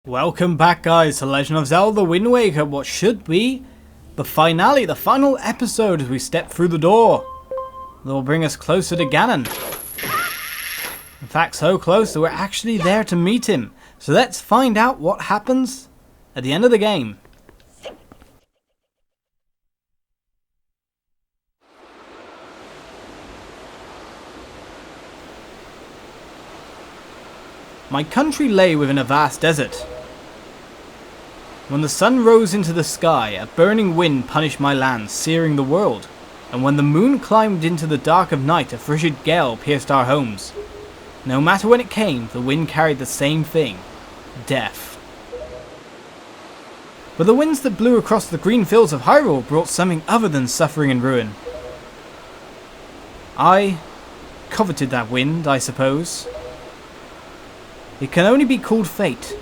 Welcome back, guys, to Legend of Zelda Wind Waker, what should be the finale, the final episode as we step through the door that will bring us closer to Ganon. In fact, so close that we're actually there to meet him. So let's find out what happens at the end of the game. My country lay within a vast desert. When the sun rose into the sky, a burning wind punished my land, searing the world. And when the moon climbed into the dark of night, a frigid gale pierced our homes. No matter when it came, the wind carried the same thing: death. But the winds that blew across the green fields of Hyrule brought something other than suffering and ruin. I coveted that wind, I suppose. It can only be called fate,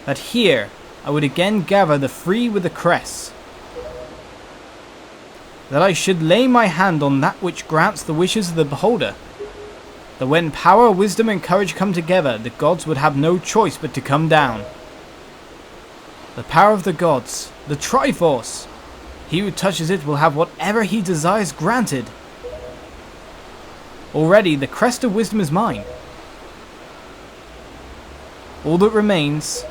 that here I would again gather the free with the cress, that I should lay my hand on that which grants the wishes of the beholder, that when power, wisdom and courage come together, the gods would have no choice but to come down. The power of the gods, the Triforce, he who touches it will have whatever he desires granted. Already the crest of wisdom is mine. All that remains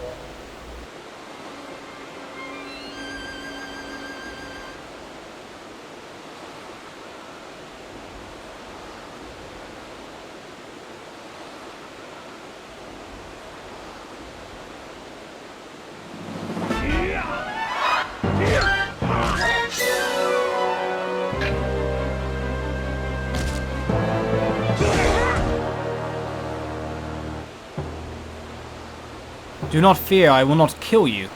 Do not fear, I will not kill you.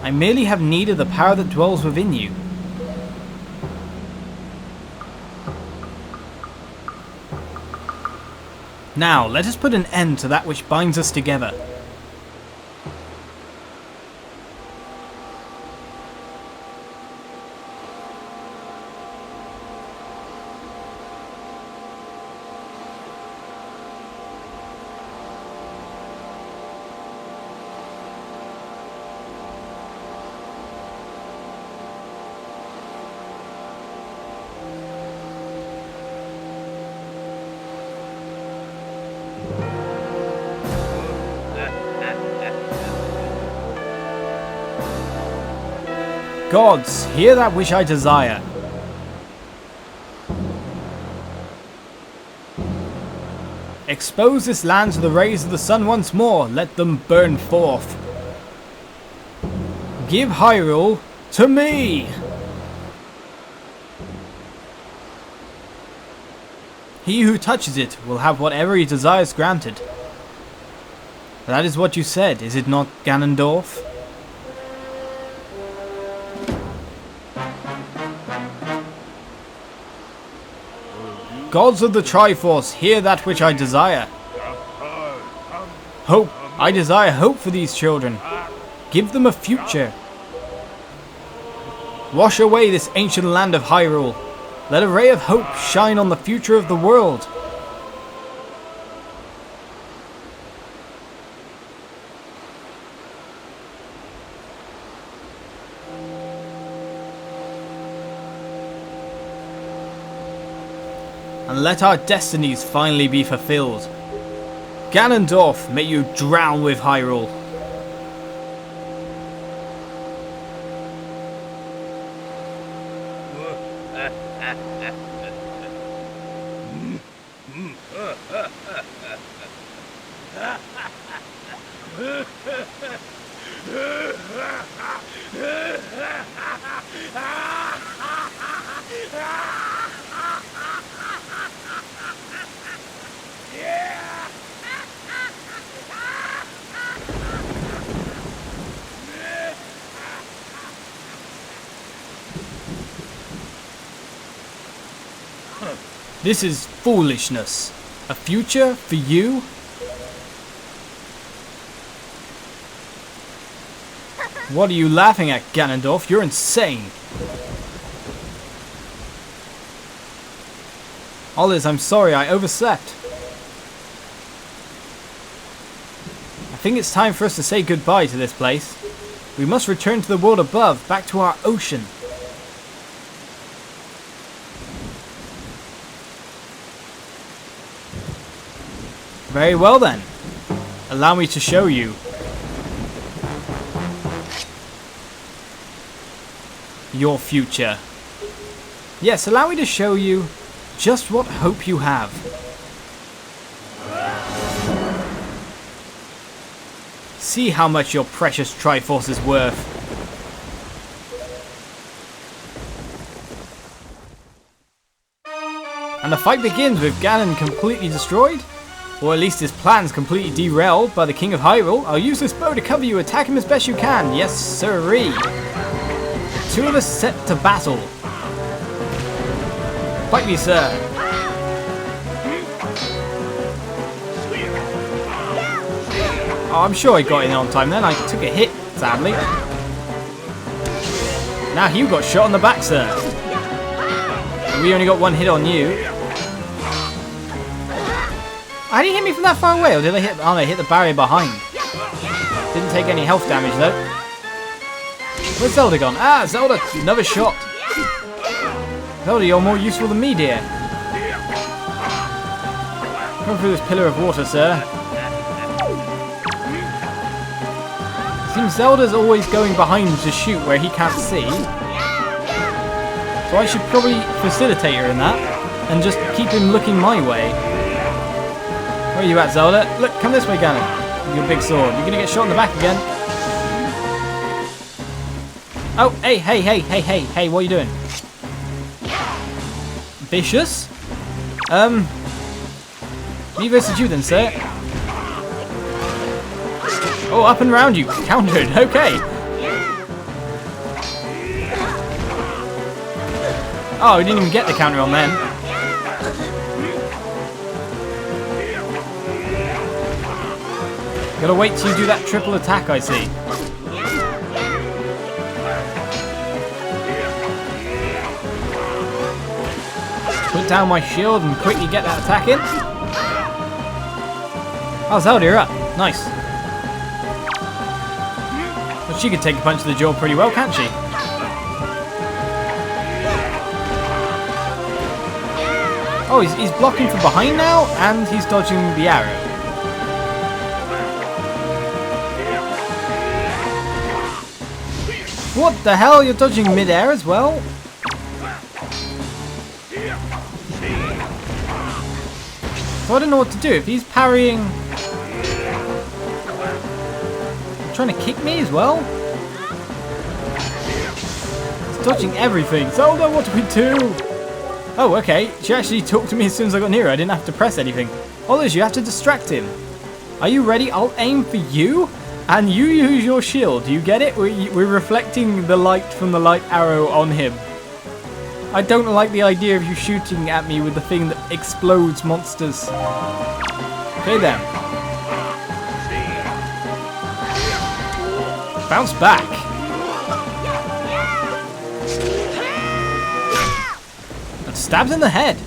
I merely have need of the power that dwells within you. Now, let us put an end to that which binds us together. Gods, hear that which I desire. Expose this land to the rays of the sun once more, let them burn forth. Give Hyrule to me! He who touches it will have whatever he desires granted. That is what you said, is it not, Ganondorf? Gods of the Triforce, hear that which I desire. Hope. I desire hope for these children. Give them a future. Wash away this ancient land of Hyrule. Let a ray of hope shine on the future of the world. And let our destinies finally be fulfilled. Ganondorf, may you drown with Hyrule. This is foolishness. A future for you? What are you laughing at, Ganondorf? You're insane. Oliz, I'm sorry, I overslept. I think it's time for us to say goodbye to this place. We must return to the world above, back to our ocean. Very well then. Allow me to show you. Your future. Yes, allow me to show you just what hope you have. See how much your precious Triforce is worth. And the fight begins with Ganon completely destroyed, or at least his plans completely derailed by the King of Hyrule. I'll use this bow to cover you, attack him as best you can. Yes, sirree. Two of us set to battle. Fight me, sir. Oh, I'm sure I got in on time then. I took a hit, sadly. Now you got shot on the back, sir. We only got one hit on you. How did he hit me from that far away? Or did I hit... Oh, no, I hit the barrier behind. Didn't take any health damage, though. Where's Zelda gone? Ah, Zelda! Another shot. Zelda, you're more useful than me, dear. Come through this pillar of water, sir. Seems Zelda's always going behind to shoot where he can't see. So I should probably facilitate her in that and just keep him looking my way. Where are you at, Zelda? Look, come this way, Ganon. With your big sword. You're gonna get shot in the back again. Oh, hey, what are you doing? Vicious? Me versus you then, sir. Oh, up and round you. Countered. Okay. Oh, we didn't even get the counter on then. Gotta wait till you do that triple attack, I see. Put down my shield and quickly get that attack in. Oh, Zelda, you're up. Nice. Well, she could take a punch to the jaw pretty well, can't she? Oh, he's blocking from behind now, and he's dodging the arrow. What the hell? You're dodging mid-air as well? So I don't know what to do. If he's parrying... trying to kick me as well? He's dodging everything. Zelda, what do we do? Oh, okay. She actually talked to me as soon as I got near her. I didn't have to press anything. Oliz, you have to distract him. Are you ready? I'll aim for you, and you use your shield. Do you get it? We're reflecting the light from the light arrow on him. I don't like the idea of you shooting at me with the thing that explodes monsters. Okay then. Bounce back. And stabs in the head.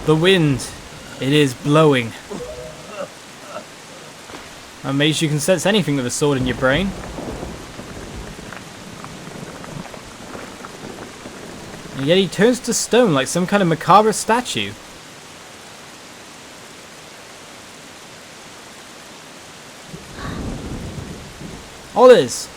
The wind, it is blowing. I'm amazed you can sense anything with a sword in your brain. And yet he turns to stone like some kind of macabre statue. Oliz!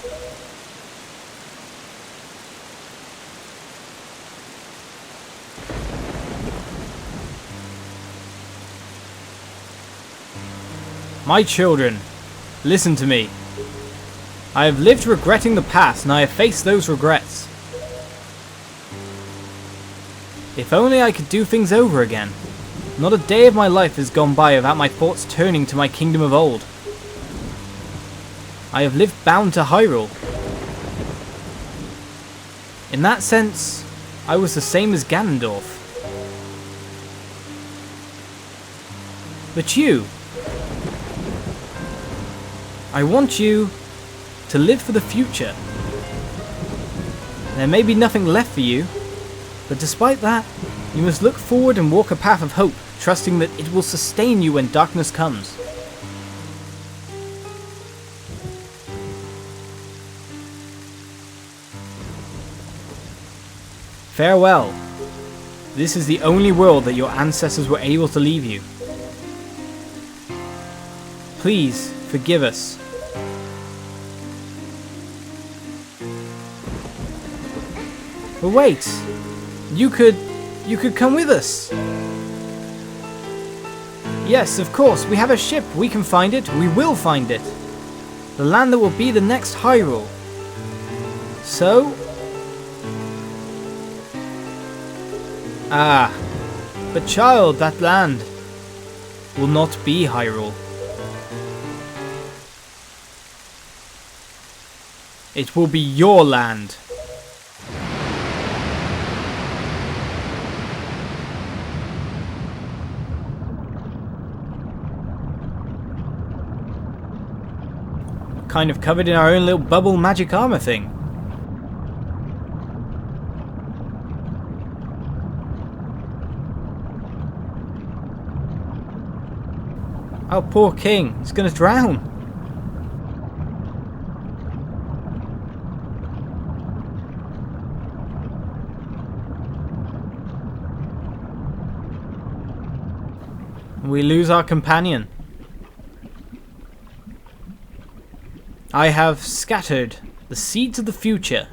My children, listen to me. I have lived regretting the past, and I have faced those regrets. If only I could do things over again. Not a day of my life has gone by without my thoughts turning to my kingdom of old. I have lived bound to Hyrule. In that sense, I was the same as Ganondorf. But you... I want you to live for the future. There may be nothing left for you, but despite that, you must look forward and walk a path of hope, trusting that it will sustain you when darkness comes. Farewell. This is the only world that your ancestors were able to leave you. Please forgive us. But wait, you could come with us. Yes, of course, we have a ship. We can find it. We will find it. The land that will be the next Hyrule. So... Ah, but child, that land will not be Hyrule. It will be your land. Kind of covered in our own little bubble magic armor thing. Oh, poor king. He's gonna drown. We lose our companion. I have scattered the seeds of the future.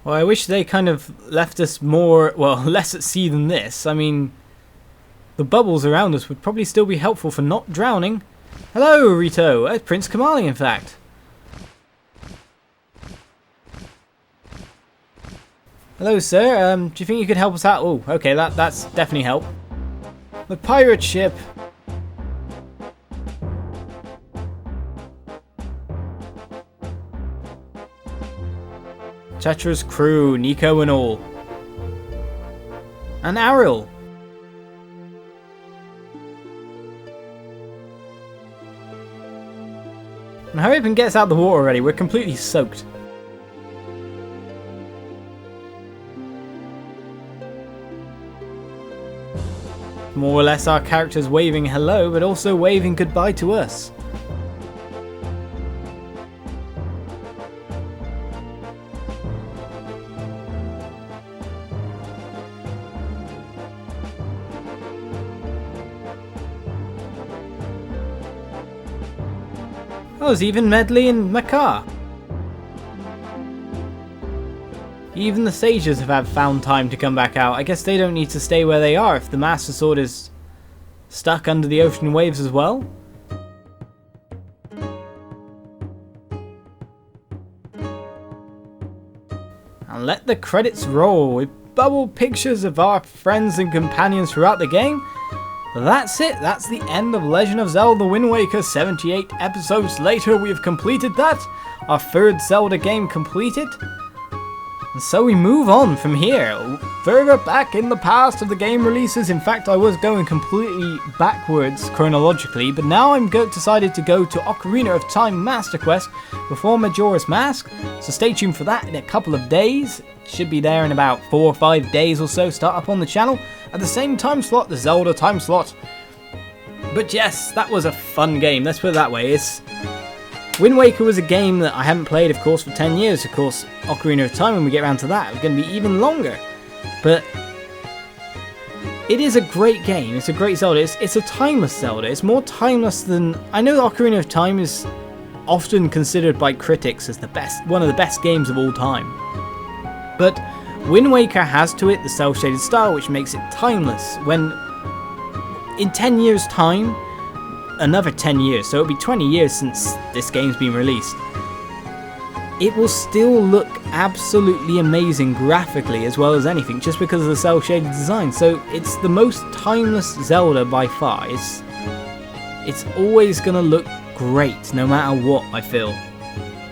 Well, I wish they kind of left us more, well, less at sea than this. I mean, the bubbles around us would probably still be helpful for not drowning. Hello, Rito. Prince Kamali, in fact. Hello, sir. Do you think you could help us out? Oh, okay, that's definitely help. The pirate ship. Tetra's crew, Nico and all. And Ariel. And hurry up and get us out of the water already. We're completely soaked. More or less our characters waving hello, but also waving goodbye to us. Oh, there's even Medley and Makar. Even the sages have found time to come back out. I guess they don't need to stay where they are if the Master Sword is stuck under the ocean waves as well. And let the credits roll with bubble pictures of our friends and companions throughout the game. That's it. That's the end of Legend of Zelda Wind Waker. 78 episodes later, we have completed that. Our third Zelda game completed. And so we move on from here, further back in the past of the game releases. In fact, I was going completely backwards chronologically, but now I'm decided to go to Ocarina of Time Master Quest before Majora's Mask. So stay tuned for that in a couple of days. Should be there in about 4 or 5 days or so. Start up on the channel at the same time slot, the Zelda time slot. But yes, that was a fun game. Let's put it that way. Wind Waker was a game that I haven't played, of course, for 10 years. Of course, Ocarina of Time, when we get around to that, it's going to be even longer. But it is a great game. It's a great Zelda. It's a timeless Zelda. It's more timeless than... I know Ocarina of Time is often considered by critics as one of the best games of all time. But Wind Waker has to it the cel-shaded style, which makes it timeless. When in 10 years' time, another 10 years, so it'll be 20 years since this game's been released, it will still look absolutely amazing graphically as well as anything, just because of the cel-shaded design. So it's the most timeless Zelda by far. it's always going to look great no matter what, I feel.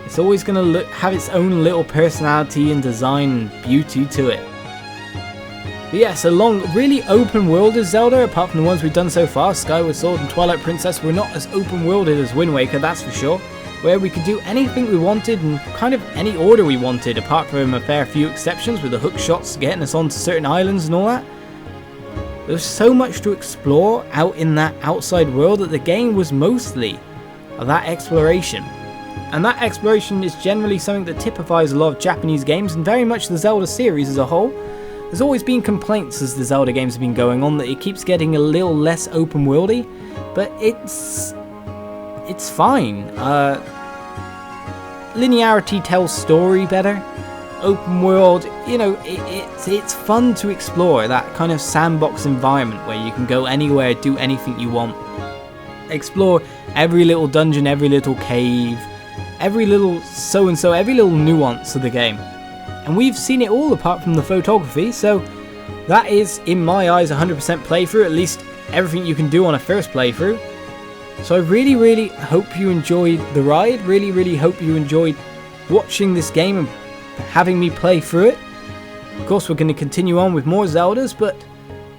It's always going to have its own little personality and design and beauty to it. But yeah, so long, really open world as Zelda, apart from the ones we've done so far. Skyward Sword and Twilight Princess were not as open worlded as Wind Waker, that's for sure. Where we could do anything we wanted in kind of any order we wanted, apart from a fair few exceptions with the hook shots getting us onto certain islands and all that. There's so much to explore out in that outside world that the game was mostly that exploration. And that exploration is generally something that typifies a lot of Japanese games and very much the Zelda series as a whole. There's always been complaints as the Zelda games have been going on that it keeps getting a little less open worldy, but it's fine. Linearity tells story better. Open world, you know, it's fun to explore that kind of sandbox environment where you can go anywhere, do anything you want. Explore every little dungeon, every little cave, every little so-and-so, every little nuance of the game. And we've seen it all apart from the photography, so that is, in my eyes, 100% playthrough, at least everything you can do on a first playthrough. So I really, really hope you enjoyed the ride, really hope you enjoyed watching this game and having me play through it. Of course, we're going to continue on with more Zeldas, but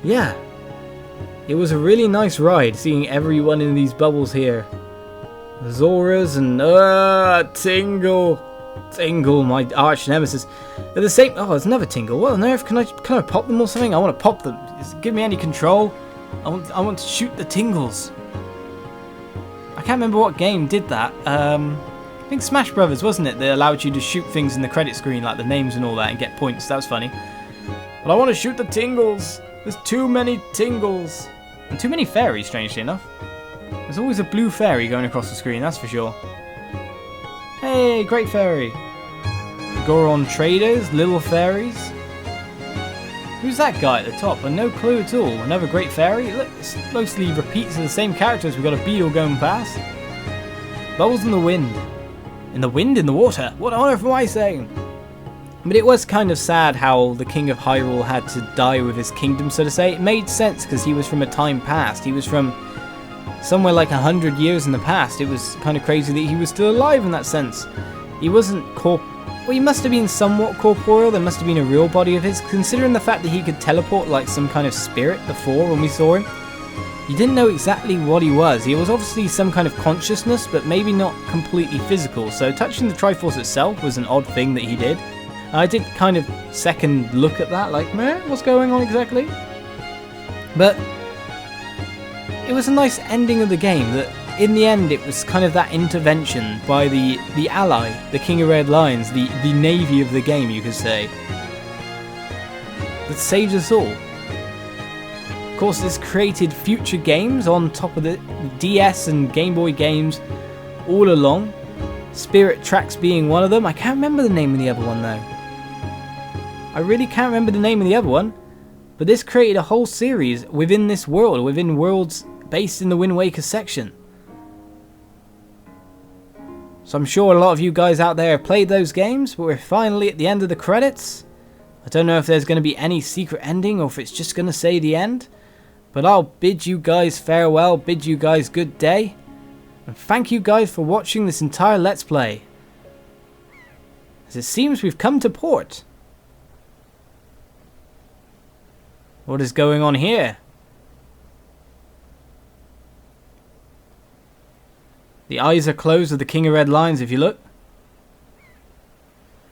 yeah, it was a really nice ride seeing everyone in these bubbles here. Zoras and Tingle, my arch nemesis. They're the same. Oh, there's another Tingle. What on earth? Can I pop them or something? I want to pop them. Just give me any control. I want to shoot the Tingles. I can't remember what game did that. I think Smash Brothers, wasn't it? That allowed you to shoot things in the credit screen, like the names and all that, and get points. That was funny. But I want to shoot the Tingles. There's too many Tingles. And too many fairies, strangely enough. There's always a blue fairy going across the screen, that's for sure. Hey, Great Fairy. Goron Traders, Little Fairies. Who's that guy at the top? I've no clue at all. Another Great Fairy? Look, it's mostly repeats of the same characters. We've got a beetle going past. Bubbles in the wind. In the wind, in the water? What on earth am I saying? But it was kind of sad how the King of Hyrule had to die with his kingdom, so to say. It made sense because he was from a time past. He was from somewhere like 100 years in the past. It was kind of crazy that he was still alive in that sense. He wasn't well, he must have been somewhat corporeal. There must have been a real body of his, considering the fact that he could teleport like some kind of spirit before when we saw him. You didn't know exactly what he was. He was obviously some kind of consciousness, but maybe not completely physical. So touching the Triforce itself was an odd thing that he did. I did kind of second look at that, like, meh, what's going on exactly? But it was a nice ending of the game that in the end it was kind of that intervention by the ally, the King of Red Lions, the navy of the game, you could say, that saved us all. Of course, this created future games on top of the DS and Game Boy games all along. Spirit Tracks being one of them. I can't remember the name of the other one though. I really can't remember the name of the other one. But this created a whole series within this world, within worlds based in the Wind Waker section. So I'm sure a lot of you guys out there have played those games, but we're finally at the end of the credits. I don't know if there's going to be any secret ending or if it's just going to say the end. But I'll bid you guys farewell, bid you guys good day. And thank you guys for watching this entire Let's Play. As it seems we've come to port. What is going on here? The eyes are closed of the King of Red Lions if you look.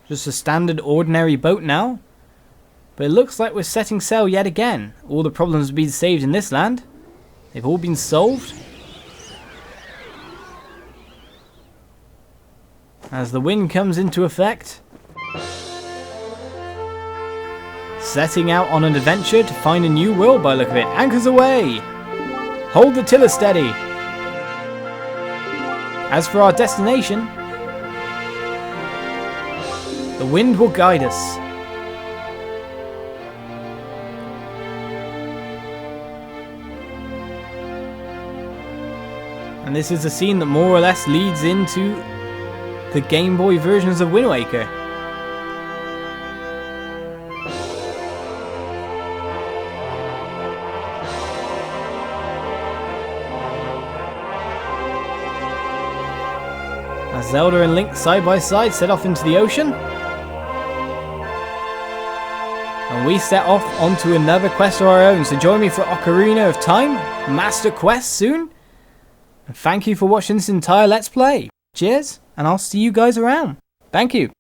Just a standard ordinary boat now. But it looks like we're setting sail yet again. All the problems have been saved in this land. They've all been solved. As the wind comes into effect. Setting out on an adventure to find a new world by the look of it. Anchors away! Hold the tiller steady! As for our destination, the wind will guide us. And this is a scene that more or less leads into the Game Boy versions of Wind Waker. As Zelda and Link side by side set off into the ocean. And we set off onto another quest of our own, so join me for Ocarina of Time Master Quest soon. And thank you for watching this entire Let's Play. Cheers, and I'll see you guys around. Thank you.